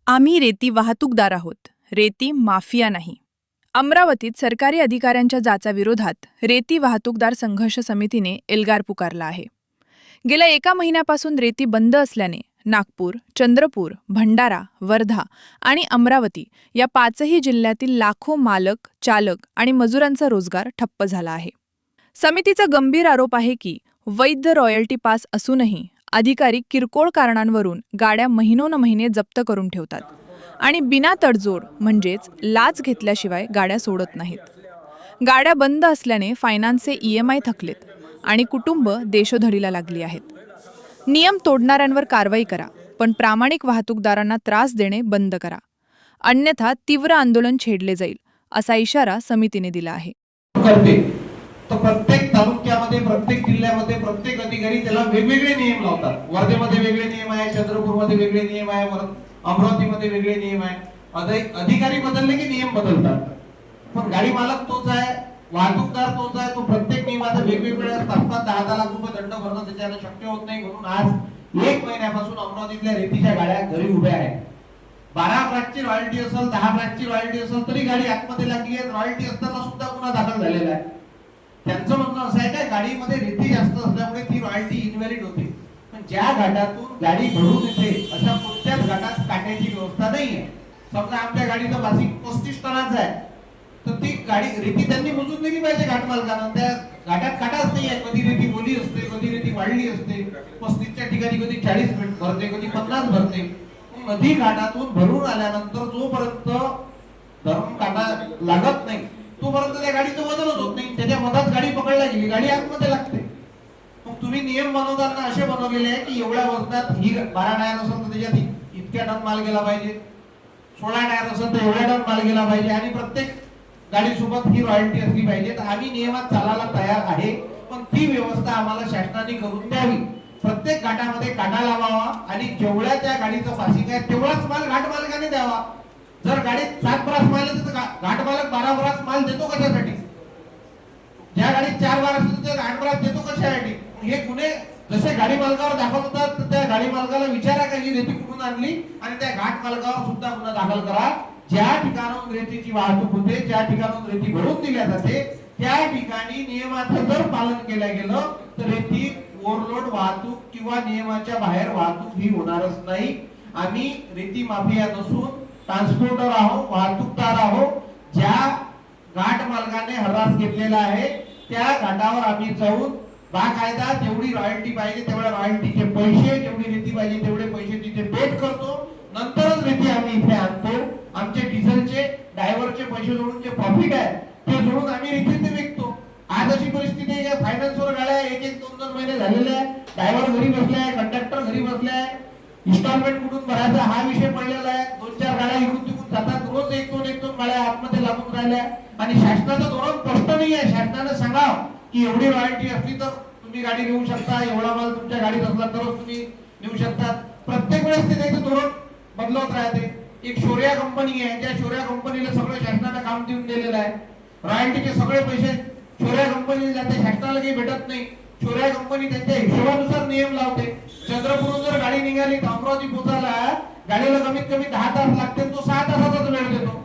आम्ही रेती वाहतूकदार आहोत, रेती माफिया नाही. अमरावतीत सरकारी अधिकाऱ्यांच्या जाचा विरोधात रेती वाहतूकदार संघर्ष समितीने एल्गार पुकारला आहे. गेल्या 1 महिन्यापासून रेती बंद असल्याने नागपूर, चंद्रपूर, भंडारा, वर्धा आणि अमरावती या 5ही जिल्ह्यातील लाखो मालक, चालक आणि मजुरांचा रोजगार ठप्प झाला आहे. समितीचा गंभीर आरोप आहे की वैध रॉयल्टी पास असूनही अधिकारी किरकोळ कारणांवरून गाड्या महिनोन-महिने जप्त करून ठेवतात आणि बिना तडजोड म्हणजेच लाच घेतल्याशिवाय गाड्या सोडत नाहीत. गाड्या बंद असल्याने फायनान्सचे EMI थकलेत आणि कुटुंब देशोधडीला लागली आहेत. नियम तोडणाऱ्यांवर कारवाई करा, पण प्रामाणिक वाहतूकदारांना त्रास देणे बंद करा. अन्यथा तीव्र आंदोलन छेडले जाईल, असा इशारा समितीने दिला आहे. तर प्रत्येक तालुक्यामध्ये, प्रत्येक जिल्ह्यामध्ये प्रत्येक अधिकारी त्याला वेगवेगळे नियम लावतात. वर्धेमध्ये वेगळे नियम आहे, चंद्रपूरमध्ये वेगळे नियम आहे, अमरावतीमध्ये वेगळे नियम आहे. अधिकारी बदलले की नियम बदलतात, पण गाडी मालक तोच आहे, वाहतूकदार तोच आहे. तो प्रत्येक नियमाचा वेगवेगळ्या असतात. 10 लाख रुपये दंड भरणं त्याच्याने शक्य होत नाही. म्हणून आज 1 महिन्यापासून अमरावतीतल्या रेतीच्या गाड्या घरी उभ्या आहेत. 12 ब्रॅचची रॉयल्टी असेल, 10 ब्रॅचची रॉयल्टी असेल तरी गाडी आतमध्ये लागली आहे. रॉयल्टी असताना सुद्धा गुन्हा दाखल झालेला आहे. त्यांचं म्हणणं असं आहे की गाडीमध्ये रेती जास्त असल्यामुळे ती रॉयल्टी इनव्हॅलिड होते. पण ज्या घाटातून गाडी भरून येते अशा कोणत्याच घाटात काट्याची व्यवस्था नाहीये. समजा आमच्या गाडीचं बासिंग 35 टनाचं आहे, तर ती गाडी रेती त्यांनी मोजून दिली पाहिजे घाट मालकानं. त्या घाटात काटाच नाही आहे. कधी रेती ओली असते, कधी रेती वाढली असते. 35च्या ठिकाणी कधी 40 भरते, कधी 50 भरते. नदी घाटातून भरून आल्यानंतर जोपर्यंत धर्म काटा लागत नाही तोपर्यंत त्या गाडीचं वजनच होत नाही. त्याच्या मधात गाडी पकडला गेली, गाडी आतमध्ये लागते. मग तुम्ही नियम बनवताना असे बनवलेले आहे की एवढ्या वजनात ही 12 टायर असेल तर त्याच्यात इतक्या टन माल गेला पाहिजे, 16 टायर असेल तर एवढ्या टन माल गेला पाहिजे आणि प्रत्येक गाडीसोबत ही रॉयल्टी असली पाहिजे. तर आम्ही नियमात चालायला तयार आहे, पण ती व्यवस्था आम्हाला शासनाने करून द्यावी. प्रत्येक घाटामध्ये काटा लावावा आणि जेवढ्या त्या गाडीचं पासिंग आहे तेवढाच माल घाट मालकाने द्यावा. जर गाडीत 7 ब्रास माल आहे तर घाट मालक 12 ब्रास माल देतो कशासाठी? ज्या गाडीत 4 ब्रास असेल तर 8 ब्रास देतो कशासाठी? हे गुन्हे जसे गाडी मालकावर दाखल होतात तर त्या गाडी मालकाला विचारा का ही रेती कुठून आणली आणि त्या घाट मालकावर सुद्धा गुन्हा दाखल करा. ज्या ठिकाणाहून रेतीची वाहतूक होते, ज्या ठिकाणाहून रेती भरून दिल्या जाते त्या ठिकाणी नियमाचं जर पालन केलं गेलं तर रेती ओव्हरलोड वाहतूक किंवा नियमाच्या बाहेर वाहतूक ही होणारच नाही. आम्ही रेती माफिया नसून ट्रान्सपोर्टर आहोत, वाहतूकदार आहोत. ज्या घाट मालकाने हरास घेतलेला आहे त्या घाटावर आम्ही जाऊन बाकायदा जेवढी रॉयल्टी पाहिजे तेवढ्या रॉयल्टीचे पैसे, जेवढी रेती पाहिजे तेवढे पैसे तिथे पेड करतो. नंतरच रेती आम्ही इथे आणतो. आमचे डिझेलचे, ड्रायव्हरचे पैसे जोडून जे प्रॉफिट आहे ते जोडून आम्ही रेती ते विकतो. आज अशी परिस्थिती आहे की फायनान्सवर गाड्या 1-2 महिने झालेले आहे. ड्रायव्हर घरी बसले आहे, कंडक्टर घरी बसले आहे. इन्स्टॉलमेंट कुठून भरायचा हा विषय पडलेला आहे. 2-4 गाड्या इकडून तिकडून जातात. रोज 1-2 गाड्या आतमध्ये लागून राहिल्या आणि शासनाचं धोरण स्पष्ट नाही आहे. शासनाने सांगावं की एवढी रॉयल्टी असली तर तुम्ही गाडी घेऊ शकता, एवढा माल तुमच्या गाडीत असला तरच तुम्ही नेऊ शकता. प्रत्येक वेळेस ते त्याचं धोरण बदलत राहते. एक शौर्या कंपनी आहे, त्या शौर्या कंपनीला सगळं शासनाने काम देऊन दिलेलं आहे. रॉयल्टीचे सगळे पैसे शौर्या कंपनीला जाते, शासनाला काही भेटत नाही. शौर्या कंपनी त्यांच्या हिशोबानुसार नियम लावते. चंद्रपूरहून जर गाडी निघाली तर अमरावती पोहोचायला गाडीला कमीत कमी 10 तास लागते, तो 6 तासाचाच वेळ देतो.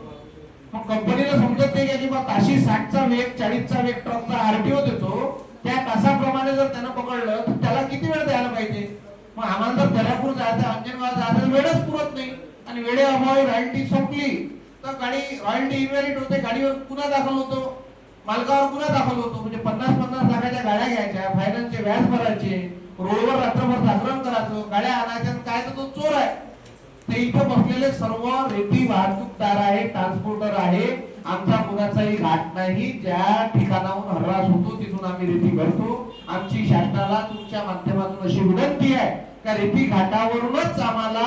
मग कंपनीला समजत नाही की ताशी 60चा वेग, 40चा वेग ट्रकचा RTO देतो. त्या तासाप्रमाणे जर त्यानं पकडलं तर त्याला किती वेळ द्यायला पाहिजे? मग आम्हाला जर दर्यापूर जायचं, अंजनगाव जायचं वेळच पुरत नाही आणि वेळेअभावी रॉयल्टी संपली तर गाडी रॉयल्टी इनव्हॅलिड होते. गाडीवर गुन्हा दाखल होतो, मालकावर गुन्हा दाखल होतो. म्हणजे 50-50 लाखाच्या गाड्या घ्यायच्या, फायनान्सचे व्याज भरायचे, रोडवर रात्रभर जागरण करायचं, गाड्या आणायच्या. काय तर तो चोर आहे. ते इथं बसलेले सर्व रेती वाहतूकदार आहे, ट्रान्सपोर्टर आहे. आमचा कुणाचाही घाट नाही. ज्या ठिकाणाहून हरास होतो तिथून आम्ही रेती भरतो. आमची शासनाला तुमच्या माध्यमातून अशी विनंती आहे का रेती घाटावरूनच आम्हाला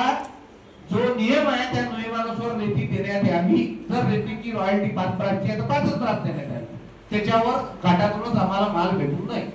जो नियम आहे त्या नियमानुसार रेती देण्यात यावी. जर रेतीची रॉयल्टी 5 ब्रासची आहे तर 5च ब्रास देण्यात यावी. त्याच्यावर घाटातूनच आम्हाला माल भेटू नये.